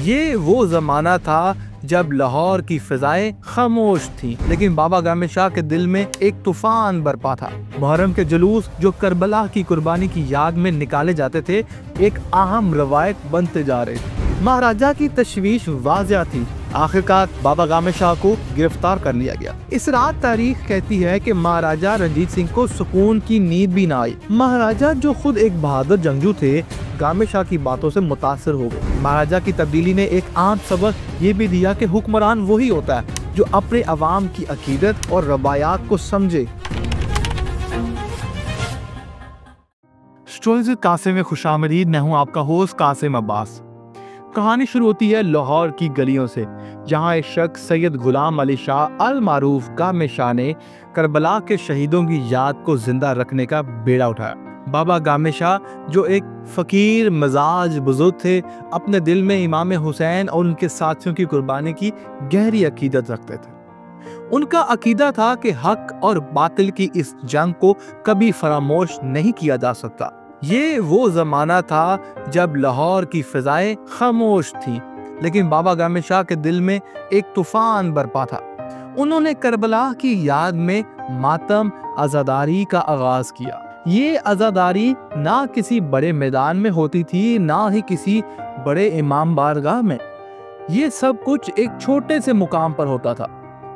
ये वो ज़माना था जब लाहौर की फ़िज़ाएं खामोश थीं, लेकिन बाबा गामे शाह के दिल में एक तूफ़ान बरपा था। मुहर्रम के जुलूस जो करबला की कुर्बानी की याद में निकाले जाते थे, एक अहम रवायत बनते जा रहे थे। महाराजा की तशवीश वाज़िया थी। आखिरकार बाबा गामे शाह को गिरफ्तार कर लिया गया। इस रात तारीख कहती है कि महाराजा रणजीत सिंह को सुकून की नींद भी ना आई। महाराजा जो खुद एक बहादुर जंगजू थे, गामे शाह की बातों से मुतासिर हो गए। महाराजा की तब्दीली ने एक आम सबक ये भी दिया कि हुक्मरान वही होता है जो अपने अवाम की अकीदत और रवायात को समझे। स्टोरीज कासिम में खुशामदीद। मैं हूँ आपका होस्ट कासिम अब्बास। कहानी शुरू होती है लाहौर की गलियों से, जहाँ एक शख्स सैयद गुलाम अली शाह अल मारूफ गामे शाह ने करबला के शहीदों की याद को जिंदा रखने का बेड़ा उठाया। बाबा गामे शाह जो एक फ़कीर मिजाज बुजुर्ग थे, अपने दिल में इमाम हुसैन और उनके साथियों की कुर्बानी की गहरी अकीदत रखते थे। उनका अकीदा था कि हक और बातिल की इस जंग को कभी फरामोश नहीं किया जा सकता। ये वो ज़माना था जब लाहौर की फ़िज़ाएं खामोश थीं, लेकिन बाबा गामे शाह के दिल में एक तूफ़ान बरपा था। उन्होंने करबला की याद में मातम आज़ादारी का आगाज़ किया। ये आज़ादारी ना किसी बड़े मैदान में होती थी, ना ही किसी बड़े इमाम बारगाह में। ये सब कुछ एक छोटे से मुकाम पर होता था,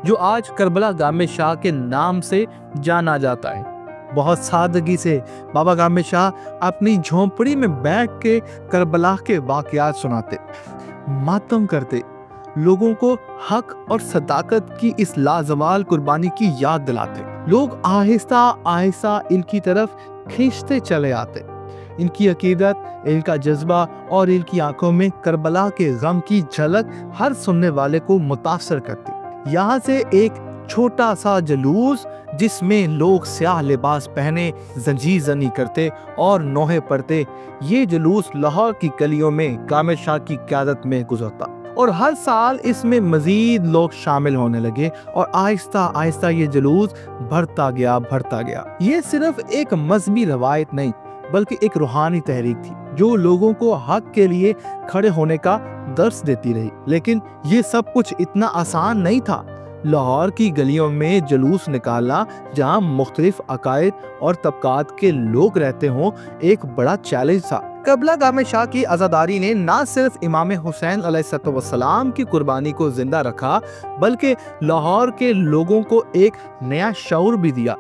जो आज करबला गामे शाह के नाम से जाना जाता है। बहुत सादगी से बाबा गामे शाह अपनी झोंपड़ी में बैठ के करबला के वाक़यात सुनाते, मातम करते, लोगों को हक और सदाकत की इस लाजवाल कुर्बानी की याद दिलाते। लोग आहिस्ता आहिस्ता इनकी तरफ खींचते चले आते। इनकी अकीदत, इनका जज्बा और इनकी आंखों में करबला के गम की झलक हर सुनने वाले को मुतासर करती। यहाँ से एक छोटा सा जुलूस, जिसमें लोग स्याह लिबास पहने जंजीर जनी करते और नोहे पढ़ते, ये जुलूस लाहौर की गलियों में गामे शाह की क़यादत में गुजरता। और हर साल इसमें मजीद लोग शामिल होने लगे और आहिस्ता आहिस्ता ये जुलूस बढ़ता गया। ये सिर्फ एक मजहबी रवायत नहीं, बल्कि एक रूहानी तहरीक थी, जो लोगों को हक के लिए खड़े होने का दर्स देती रही। लेकिन ये सब कुछ इतना आसान नहीं था। लाहौर की गलियों में जुलूस निकालना, जहां मुख्तलिफ अकायद और तबकात के लोग रहते हों, एक बड़ा चैलेंज था। करबला गामे शाह की आज़ादारी ने न सिर्फ इमाम हुसैन अलैहिस्सलाम की कुर्बानी को जिंदा रखा, बल्कि लाहौर के लोगों को एक नया शऊर भी दिया।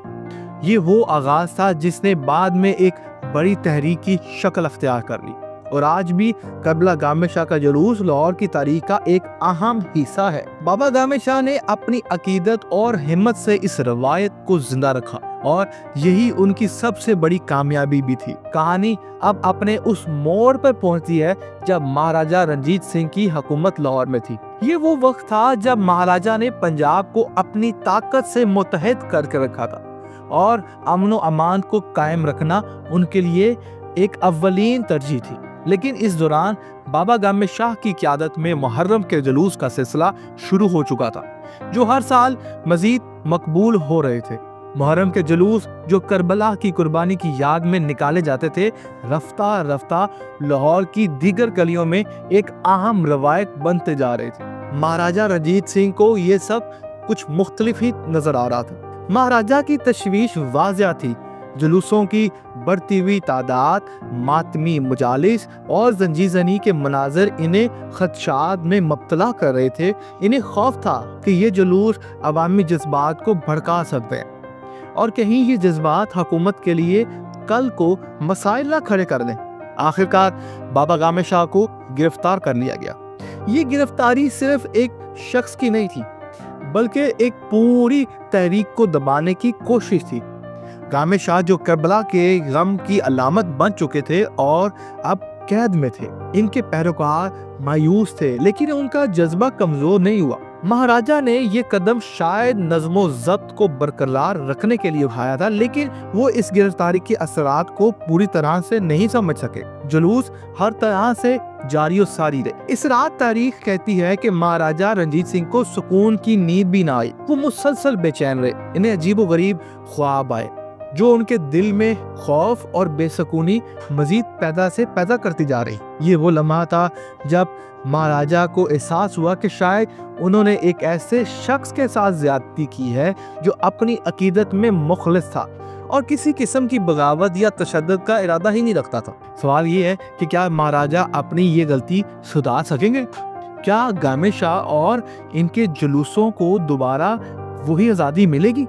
ये वो आगाज था जिसने बाद में एक बड़ी तहरीक की शक्ल अख्तियार कर ली। और आज भी करबला गामे शाह का जुलूस लाहौर की तारीख का एक अहम हिस्सा है। बाबा गामे शाह ने अपनी अकीदत और हिम्मत से इस रवायत को जिंदा रखा, और यही उनकी सबसे बड़ी कामयाबी भी थी। कहानी अब अपने उस मोड़ पर पहुंचती है जब महाराजा रणजीत सिंह की हुकूमत लाहौर में थी। ये वो वक्त था जब महाराजा ने पंजाब को अपनी ताकत से मुत्तहिद करके रखा था, और अमन व अमान को कायम रखना उनके लिए एक अव्वलीन तरजीह थी। लेकिन इस दौरान बाबा गामे शाह की क़यादत में मुहर्रम के जुलूस का सिलसिला शुरू हो चुका था, जो हर साल मजीद मकबूल हो रहे थे। मुहर्रम के जुलूस जो करबला की कुर्बानी की याद में निकाले जाते थे, रफ्ता रफ्ता लाहौर की दीगर गलियों में एक अहम रवायत बनते जा रहे थे। महाराजा रणजीत सिंह को ये सब कुछ मुख्तलिफ ही नजर आ रहा था। महाराजा की तशवीश वाज़िया थी। जुलूसों की बढ़ती हुई तादाद, मातमी मुजालिस और जंजीजनी के मनाजर इन्हें खदशात में मुब्तला कर रहे थे। इन्हें खौफ था कि ये जुलूस अवामी जज्बात को भड़का सकते हैं, और कहीं ये जज्बात हुकूमत के लिए कल को मसाइल न खड़े कर दें। आखिरकार बाबा गामे शाह को गिरफ्तार कर लिया गया। ये गिरफ्तारी सिर्फ एक शख्स की नहीं थी, बल्कि एक पूरी तहरीक को दबाने की कोशिश थी। गामे शाह जो करबला के गम की अलामत बन चुके थे और अब कैद में थे, इनके पैरोकार मायूस थे, लेकिन उनका जज्बा कमजोर नहीं हुआ। महाराजा ने ये कदम शायद नज़्मो ज़ब्त को बरकरार रखने के लिए उठाया था, लेकिन वो इस गिरफ्तारी के असरात को पूरी तरह से नहीं समझ सके। जुलूस हर तरह से जारी और सारी रहे। इस रात तारीख कहती है कि महाराजा रणजीत सिंह को सुकून की नींद भी ना आई। वो मुसलसल बेचैन रहे। इन्हें अजीब व गरीब ख्वाब आए। जो उनके दिल में खौफ और बेसुकूनी मजीद पैदा करती जा रही। ये वो लम्हा था जब महाराजा को एहसास हुआ कि शायद उन्होंने एक ऐसे शख्स के साथ ज्यादती की है जो अपनी अकीदत में मुखलिस था और किसी किस्म की बगावत या तशद्दुद का इरादा ही नहीं रखता था। सवाल ये है कि क्या महाराजा अपनी ये गलती सुधार सकेंगे? क्या गामे शाह और इनके जुलूसों को दोबारा वही आज़ादी मिलेगी?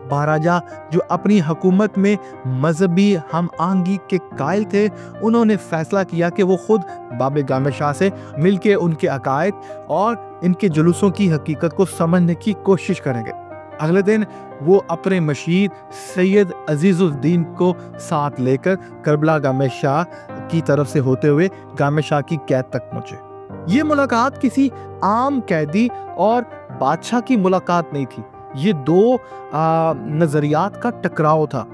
महाराजा जो अपनी हुकूमत में मजहबी हम आहंगी के कायल थे, उन्होंने फैसला किया कि वो खुद बाबे गामे शाह से मिलके उनके अकायद और इनके जुलूसों की हकीकत को समझने की कोशिश करेंगे। अगले दिन वो अपने मशीर सैयद अजीजुद्दीन को साथ लेकर करबला गामे शाह की तरफ से होते हुए गामे शाह की कैद तक पहुंचे। ये मुलाकात किसी आम कैदी और बादशाह की मुलाकात नहीं थी, ये दो नजरियात का टकराव था।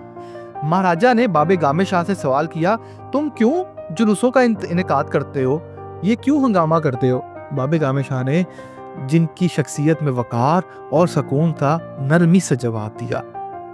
महाराजा ने बाबे गामे शाह से सवाल किया, तुम क्यों जुलूसों का इनेकाद करते हो, ये क्यों हंगामा करते हो? बाबे गामे शाह ने, जिनकी शख्सियत में वकार और सुकून था, नरमी से जवाब दिया।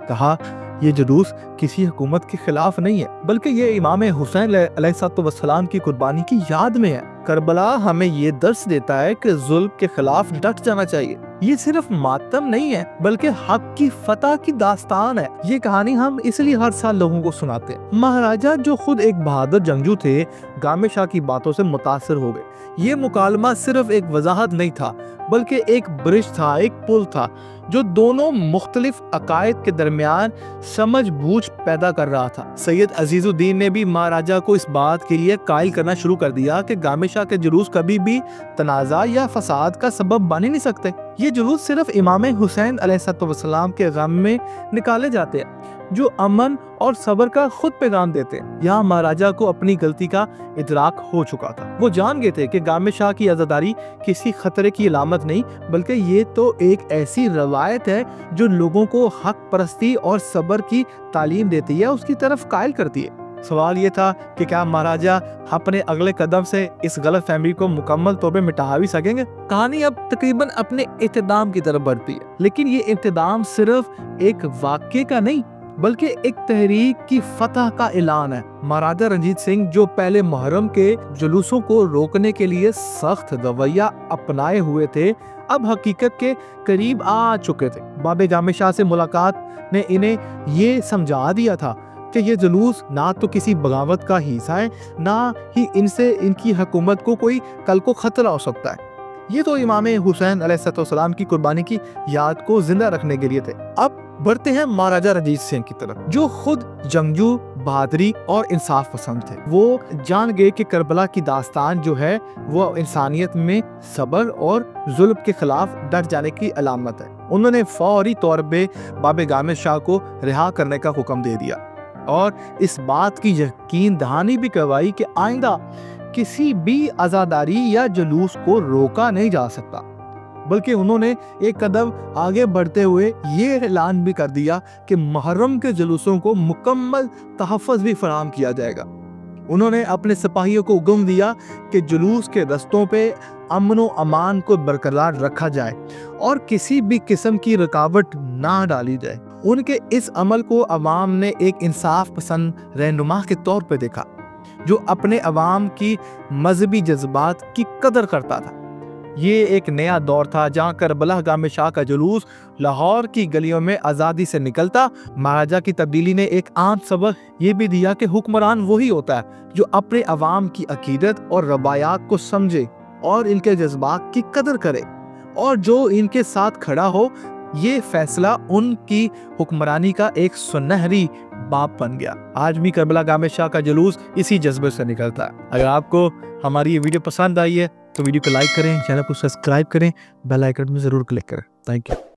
कहा, ये जुलूस किसी हुकूमत के खिलाफ नहीं है, बल्कि ये इमाम हुसैन अलैहिस्सलाम की कुर्बानी की याद में है। करबला हमें ये दर्स देता है कि जुल्म के खिलाफ डट जाना चाहिए। ये सिर्फ मातम नहीं है, बल्कि हक की फतह की दास्तान है। ये कहानी हम इसलिए हर साल लोगों को सुनाते हैं। महाराजा जो खुद एक बहादुर जंगजू थे, गामे शाह की बातों से मुतासिर हो गए। ये मुकालमा सिर्फ एक वजाहत नहीं था, बल्कि एक ब्रिज था, एक पुल था जो दोनों मुख्तलिफ अकायद के दरमियान समझ बूझ पैदा कर रहा था। सैयद अजीजुद्दीन ने भी महाराजा को इस बात के लिए कायल करना शुरू कर दिया कि गामे शाह के जुलूस कभी भी तनाज़ा या फसाद का सबब बन ही नहीं सकते। ये जुलूस सिर्फ इमाम हुसैन अलैहिस्सलाम के गम में निकाले जाते हैं, जो अमन और सब्र का खुद पैगाम देते हैं। यहाँ महाराजा को अपनी गलती का इदराक हो चुका था। वो जान गए थे कि गामे शाह की आज़ादारी किसी खतरे की अलामत नहीं, बल्कि ये तो एक ऐसी रवायत है जो लोगों को हक परस्ती और सब्र की तालीम देती है, उसकी तरफ कायल करती है। सवाल ये था कि क्या महाराजा अपने अगले कदम से इस गलत फहमी को मुकम्मल तौर पे मिटा भी सकेंगे? कहानी अब तकरीबन अपने इत्तिदाम की तरफ बढ़ती है, लेकिन ये इत्तिदाम सिर्फ एक वाक़े का नहीं, बल्कि एक तहरीक की फतह का ऐलान है। महाराजा रंजीत सिंह, जो पहले मुहर्रम के जुलूसों को रोकने के लिए सख्त रवैया अपनाए हुए थे, अब हकीकत के करीब आ चुके थे। बाबे गामे शाह से मुलाकात ने इन्हें ये समझा दिया था कि ये जुलूस ना तो किसी बगावत का हिस्सा है, ना ही इनसे इनकी हुकूमत को कोई कल को खतरा हो सकता है। ये तो इमाम हुसैन अलैहिस्सलाम की कुर्बानी की याद को जिंदा रखने के लिए थे। अब बढ़ते हैं महाराजा रंजीत सिंह की तरफ, जो खुद जंगजू, बहादुरी और इंसाफ पसंद थे। वो जान गए कि करबला की दास्तान जो है वो इंसानियत में सब्र और जुल्म के खिलाफ डट जाने की अलामत है। उन्होंने फौरी तौर पे बाबे गामे शाह को रिहा करने का हुक्म दे दिया और इस बात की यकीन दहानी भी करवाई कि आइंदा किसी भी आज़ादारी या जुलूस को रोका नहीं जा सकता। बल्कि उन्होंने एक कदम आगे बढ़ते हुए ये ऐलान भी कर दिया कि मुहर्रम के जुलूसों को मुकम्मल तहफ़्फ़ुज़ भी फराहम किया जाएगा। उन्होंने अपने सिपाहियों को हुक्म दिया कि जुलूस के रस्तों पे अमन व अमान को बरकरार रखा जाए और किसी भी किस्म की रुकावट ना डाली जाए। उनके इस अमल को अवाम ने एक इंसाफ पसंद रहनुमा के तौर पे देखा, जो अपने अवाम की मजहबी जज्बात की कदर करता था। ये एक नया दौर था जहाँ करबला गामे शाह का जुलूस लाहौर की गलियों में आज़ादी से निकलता। महाराजा की तब्दीली ने एक आम सबक ये भी दिया कि हुक्मरान वही होता है जो अपने अवाम की अकीदत और रवायात को समझे और इनके जज्बात की कदर करे, और जो इनके साथ खड़ा हो। ये फैसला उनकी हुक्मरानी का एक सुनहरी बाप बन गया। आज भी करबला गामे शाह का जुलूस इसी जज्बे से निकलता है। अगर आपको हमारी ये वीडियो पसंद आई है तो वीडियो को लाइक करें, चैनल को सब्सक्राइब करें, बेल आइकन में ज़रूर क्लिक करें। Thank you.